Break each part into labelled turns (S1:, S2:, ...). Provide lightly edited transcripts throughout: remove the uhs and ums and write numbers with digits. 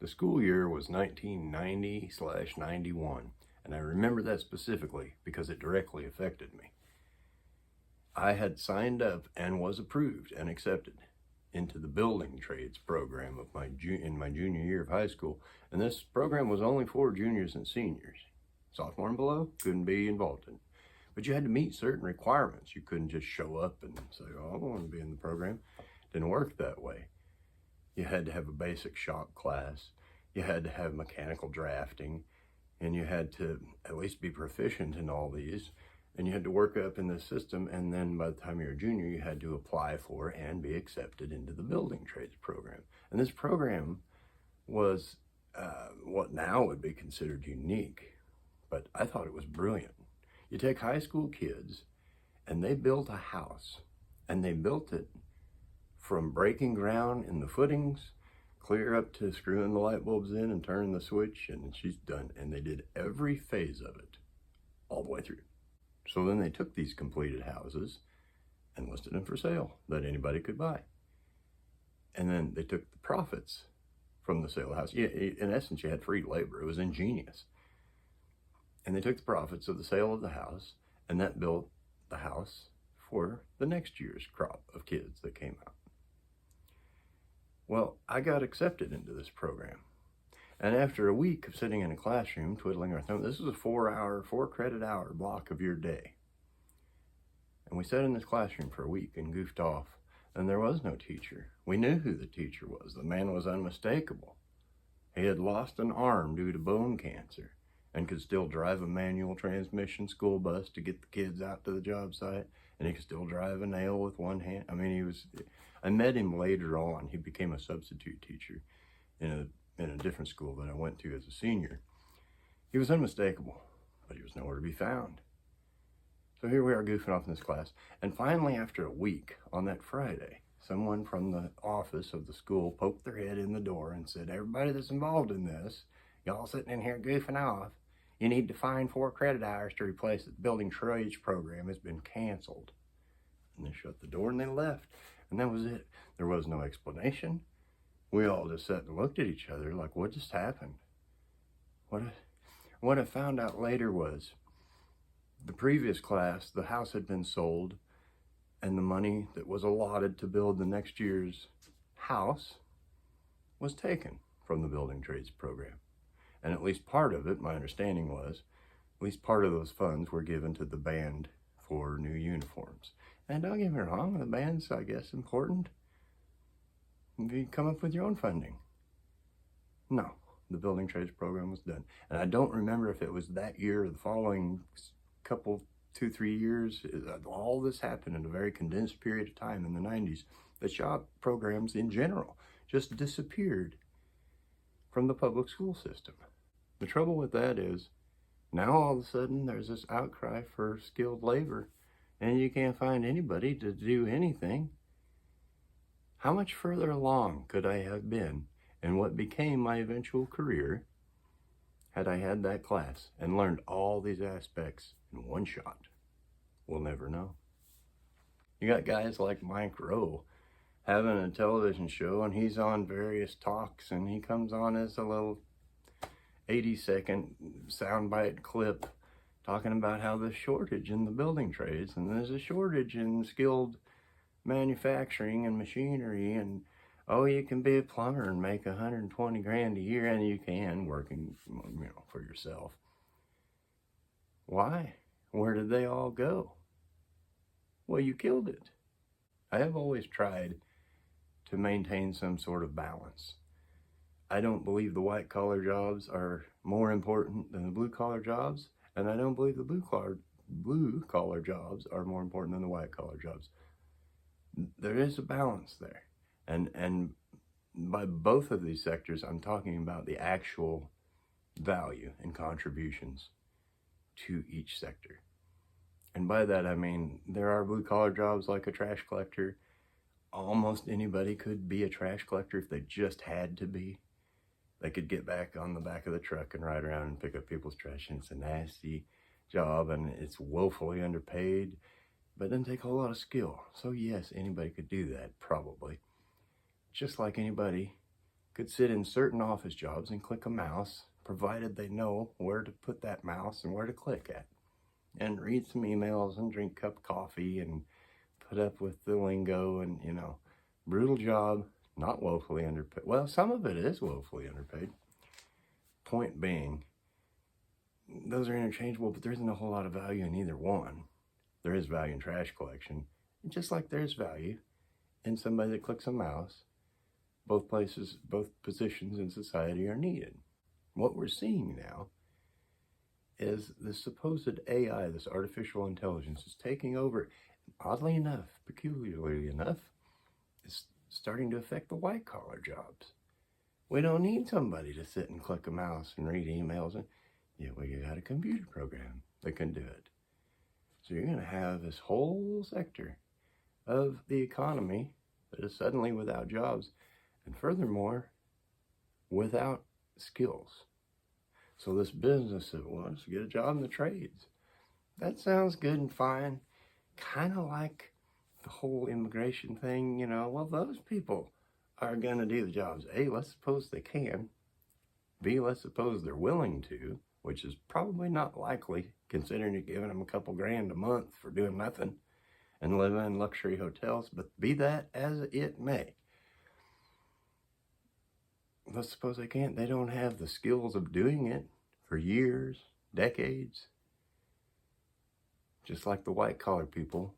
S1: The school year was 1990/91, and I remember that specifically because it directly affected me. I had signed up and was approved and accepted into the building trades program of in my junior year of high school, and this program was only for juniors and seniors. Sophomore and below couldn't be involved in it. But you had to meet certain requirements. You couldn't just show up and say, oh, I want to be in the program. It didn't work that way. You had to have a basic shop class. You had to have mechanical drafting, and you had to at least be proficient in all these. And you had to work up in the system, and then by the time you were a junior, you had to apply for and be accepted into the building trades program. And this program was what now would be considered unique, but I thought it was brilliant. You take high school kids, and they built a house, and they built it from breaking ground in the footings, clear up to screwing the light bulbs in and turning the switch, and she's done. And they did every phase of it all the way through. So then they took these completed houses and listed them for sale that anybody could buy. And then they took the profits from the sale of the house. Yeah, in essence, you had free labor. It was ingenious. And they took the profits of the sale of the house, and that built the house for the next year's crop of kids that came out. Well, I got accepted into this program. And after a week of sitting in a classroom, twiddling our thumbs, this was a 4 credit hour block of your day. And we sat in this classroom for a week and goofed off, and there was no teacher. We knew who the teacher was. The man was unmistakable. He had lost an arm due to bone cancer and could still drive a manual transmission school bus to get the kids out to the job site, and he could still drive a nail with one hand. I mean, I met him later on. He became a substitute teacher in a different school that I went to as a senior. He was unmistakable, but he was nowhere to be found. So here we are goofing off in this class, and finally after a week, on that Friday, someone from the office of the school poked their head in the door and said, everybody that's involved in this, y'all sitting in here goofing off, you need to find 4 credit hours to replace it. The building trades program has been canceled. And they shut the door and they left. And that was it. There was no explanation. We all just sat and looked at each other like, what just happened? What I found out later was the previous class, the house had been sold, and the money that was allotted to build the next year's house was taken from the building trades program. And at least part of it, my understanding was, at least part of those funds were given to the band for new uniforms. And don't get me wrong, the band's, I guess, important. You come up with your own funding. No, the building trades program was done. And I don't remember if it was that year or the following couple, 2-3 years. All this happened in a very condensed period of time in the 90s. The shop programs in general just disappeared from the public school system. The trouble with that is, now all of a sudden there's this outcry for skilled labor, and you can't find anybody to do anything. How much further along could I have been in what became my eventual career had I had that class and learned all these aspects in one shot? We'll never know. You got guys like Mike Rowe having a television show, and he's on various talks, and he comes on as a little 80-second soundbite clip talking about how there's a shortage in the building trades, and there's a shortage in skilled manufacturing and machinery, and oh, you can be a plumber and make 120 grand a year, and you can, working, for yourself. Why? Where did they all go? Well, you killed it. I have always tried to maintain some sort of balance. I don't believe the white-collar jobs are more important than the blue-collar jobs, and I don't believe the blue-collar jobs are more important than the white-collar jobs. There is a balance there, and by both of these sectors, I'm talking about the actual value and contributions to each sector. And by that, I mean, there are blue-collar jobs like a trash collector. Almost anybody could be a trash collector if they just had to be. They could get back on the back of the truck and ride around and pick up people's trash, and it's a nasty job, and it's woefully underpaid, but it doesn't take a whole lot of skill. So yes, anybody could do that, probably. Just like anybody could sit in certain office jobs and click a mouse, provided they know where to put that mouse and where to click at, and read some emails and drink a cup of coffee and put up with the lingo and, brutal job, not woefully underpaid. Well, some of it is woefully underpaid. Point being, those are interchangeable, but there isn't a whole lot of value in either one. There is value in trash collection, just like there's value in somebody that clicks a mouse. Both positions in society are needed. What we're seeing now is the supposed AI, this artificial intelligence, is taking over. Oddly enough, peculiarly enough, is starting to affect the white-collar jobs. We don't need somebody to sit and click a mouse and read emails. We got a computer program that can do it. So you're going to have this whole sector of the economy that is suddenly without jobs, and furthermore, without skills. So this business that wants to get a job in the trades, that sounds good and fine. Kind of like the whole immigration thing, well, those people are going to do the jobs. A, let's suppose they can. B, let's suppose they're willing to, which is probably not likely, considering you're giving them a couple grand a month for doing nothing and living in luxury hotels. But be that as it may, let's suppose they can't. They don't have the skills of doing it for years, decades. Just like the white-collar people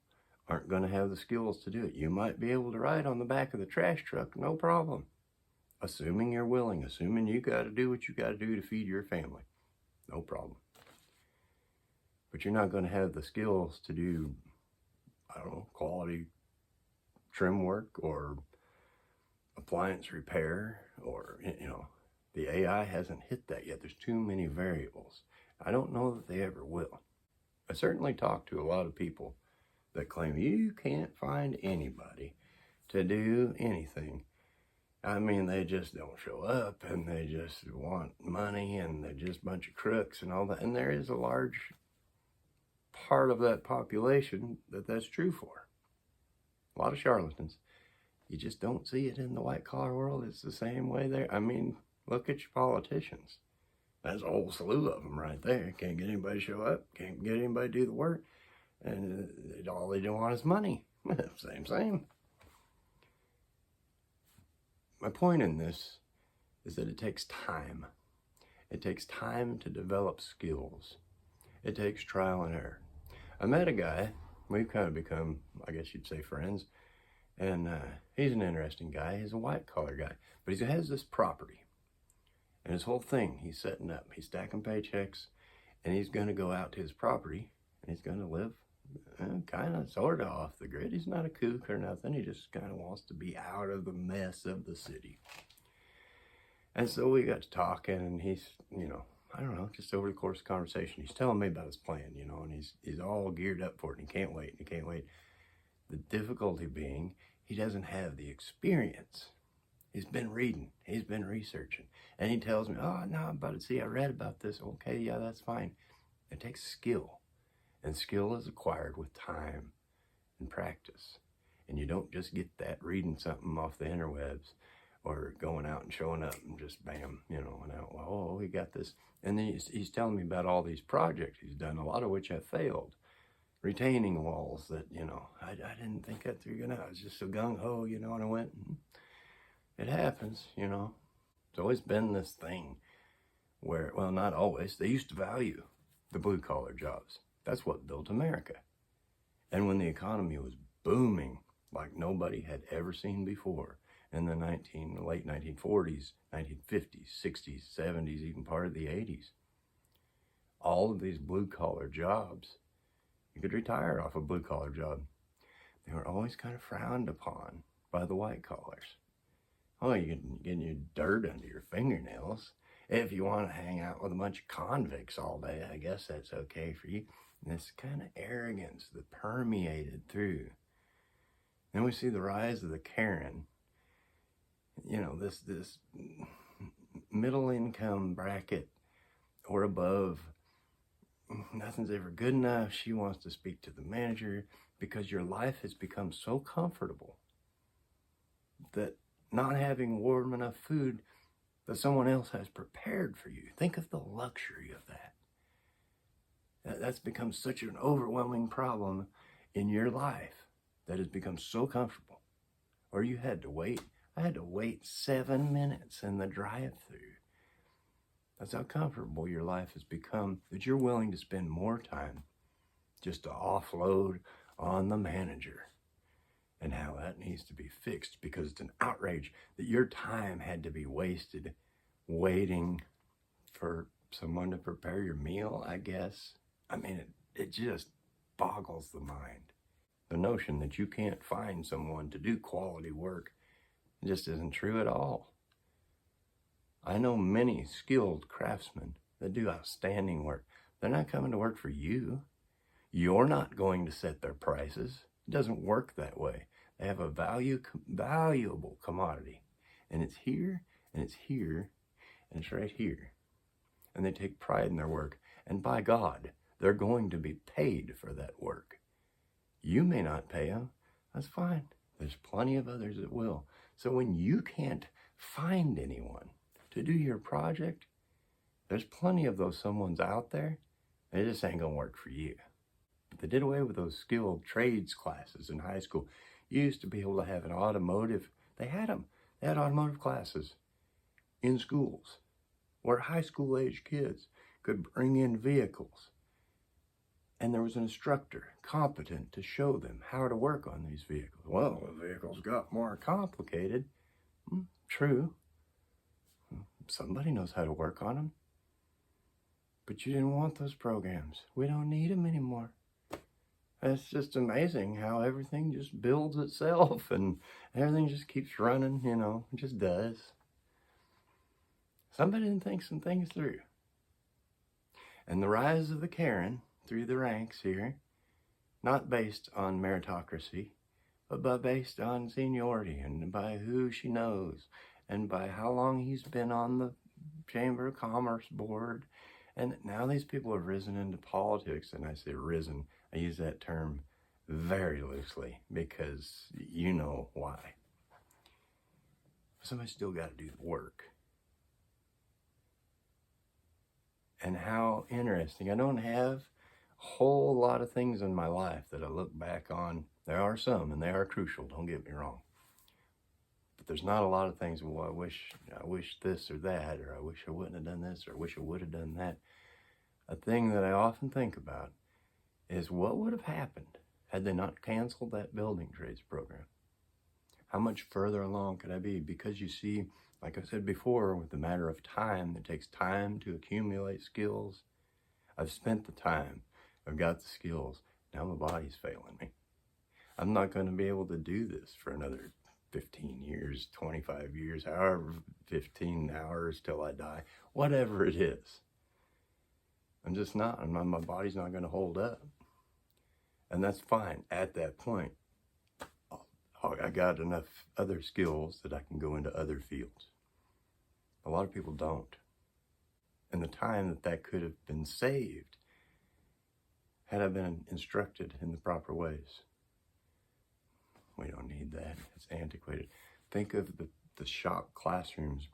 S1: aren't going to have the skills to do it. You might be able to ride on the back of the trash truck, no problem. Assuming you're willing, assuming you got to do what you got to do to feed your family, no problem. But you're not going to have the skills to do, quality trim work or appliance repair or, the AI hasn't hit that yet. There's too many variables. I don't know that they ever will. I certainly talk to a lot of people that claim you can't find anybody to do anything. They just don't show up, and they just want money, and they're just a bunch of crooks and all that. And there is a large part of that population that's true for. A lot of charlatans. You just don't see it in the white-collar world. It's the same way there. Look at your politicians. There's a whole slew of them right there. Can't get anybody to show up. Can't get anybody to do the work. And all they don't want is money. Same. My point in this is that it takes time. It takes time to develop skills. It takes trial and error. I met a guy. We've kind of become, I guess you'd say, friends. And he's an interesting guy. He's a white-collar guy. But he has this property. And his whole thing, he's setting up. He's stacking paychecks. And he's going to go out to his property. And he's going to live kind of, sort of off the grid. He's not a kook or nothing. He just kind of wants to be out of the mess of the city. And so we got to talking, and he's, just over the course of the conversation, he's telling me about his plan, and he's all geared up for it, and he can't wait. The difficulty being, he doesn't have the experience. He's been reading, he's been researching, and he tells me, oh, no, but see, I read about this. Okay, yeah, that's fine. It takes skill, and skill is acquired with time and practice. And you don't just get that reading something off the interwebs or going out and showing up and just bam, and out, oh, he got this. And then he's telling me about all these projects he's done, a lot of which have failed. Retaining walls that, I didn't think that through, I was just so gung-ho, and I went, it happens, It's always been this thing where, well, not always, they used to value the blue-collar jobs. That's what built America. And when the economy was booming like nobody had ever seen before in the late 1940s, 1950s, 60s, 70s, even part of the 80s, all of these blue-collar jobs, you could retire off a blue-collar job. They were always kind of frowned upon by the white-collars. Oh, you can get your dirt under your fingernails. If you want to hang out with a bunch of convicts all day, I guess that's okay for you. And this kind of arrogance that permeated through. Then we see the rise of the Karen. This middle income bracket or above. Nothing's ever good enough. She wants to speak to the manager because your life has become so comfortable that not having warm enough food that someone else has prepared for you. Think of the luxury of that. That's become such an overwhelming problem in your life that has become so comfortable. Or you had to wait. I had to wait 7 minutes in the drive-thru. That's how comfortable your life has become, that you're willing to spend more time just to offload on the manager, and how that needs to be fixed, because it's an outrage that your time had to be wasted waiting for someone to prepare your meal, I guess. I mean, it just boggles the mind. The notion that you can't find someone to do quality work just isn't true at all. I know many skilled craftsmen that do outstanding work. They're not coming to work for you. You're not going to set their prices. It doesn't work that way. They have a valuable commodity, and it's here, and it's here, and it's right here. And they take pride in their work, and by God, they're going to be paid for that work. You may not pay them. That's fine. There's plenty of others that will. So when you can't find anyone to do your project, there's plenty of those someones out there. They just ain't gonna work for you. But they did away with those skilled trades classes in high school. You used to be able to have an automotive. They had them. They had automotive classes in schools where high school age kids could bring in vehicles. And there was an instructor competent to show them how to work on these vehicles. Well, the vehicles got more complicated. True. Somebody knows how to work on them. But you didn't want those programs. We don't need them anymore. It's just amazing how everything just builds itself and everything just keeps running, it just does. Somebody didn't think some things through. And the rise of the Karen through the ranks here, not based on meritocracy, but based on seniority and by who she knows and by how long he's been on the Chamber of Commerce board. And now these people have risen into politics, and I say risen, I use that term very loosely because you know why. Somebody's still got to do the work. And how interesting. I don't have a whole lot of things in my life that I look back on. There are some, and they are crucial, don't get me wrong. But there's not a lot of things, well, I wish this or that, or I wish I wouldn't have done this, or I wish I would have done that. A thing that I often think about is what would have happened had they not canceled that building trades program? How much further along could I be? Because you see, like I said before, with the matter of time, it takes time to accumulate skills. I've spent the time. I've got the skills. Now my body's failing me. I'm not going to be able to do this for another 15 years, 25 years, however, 15 hours till I die, whatever it is. I'm just not. My body's not going to hold up. And that's fine. At that point, I got enough other skills that I can go into other fields. A lot of people don't. And the time that could have been saved had I been instructed in the proper ways. We don't need that. It's antiquated. Think of the shop classrooms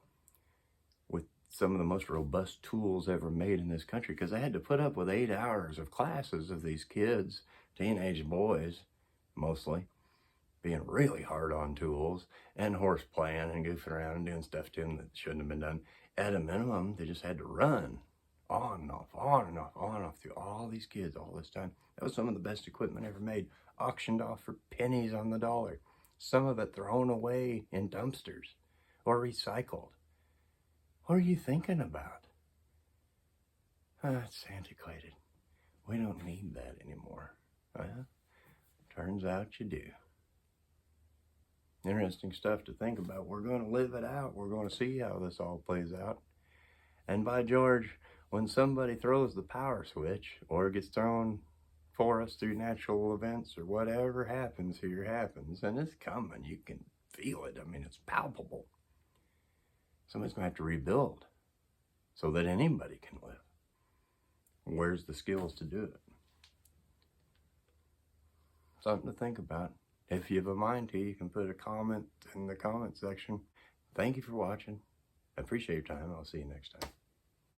S1: with some of the most robust tools ever made in this country, because I had to put up with 8 hours of classes of these kids, teenage boys mostly, being really hard on tools and horse playing and goofing around and doing stuff to them that shouldn't have been done. At a minimum, they just had to run on and off, on and off, on and off through all these kids all this time. That was some of the best equipment ever made, auctioned off for pennies on the dollar. Some of it thrown away in dumpsters or recycled. What are you thinking about? It's antiquated. We don't need that anymore. Turns out you do. Interesting stuff to think about. We're going to live it out. We're going to see how this all plays out. And by George, when somebody throws the power switch or gets thrown for us through natural events or whatever happens here happens, and it's coming. You can feel it. I mean, it's palpable. Somebody's going to have to rebuild so that anybody can live. Where's the skills to do it? Something to think about. If you have a mind to, you can put a comment in the comment section. Thank you for watching. I appreciate your time. I'll see you next time.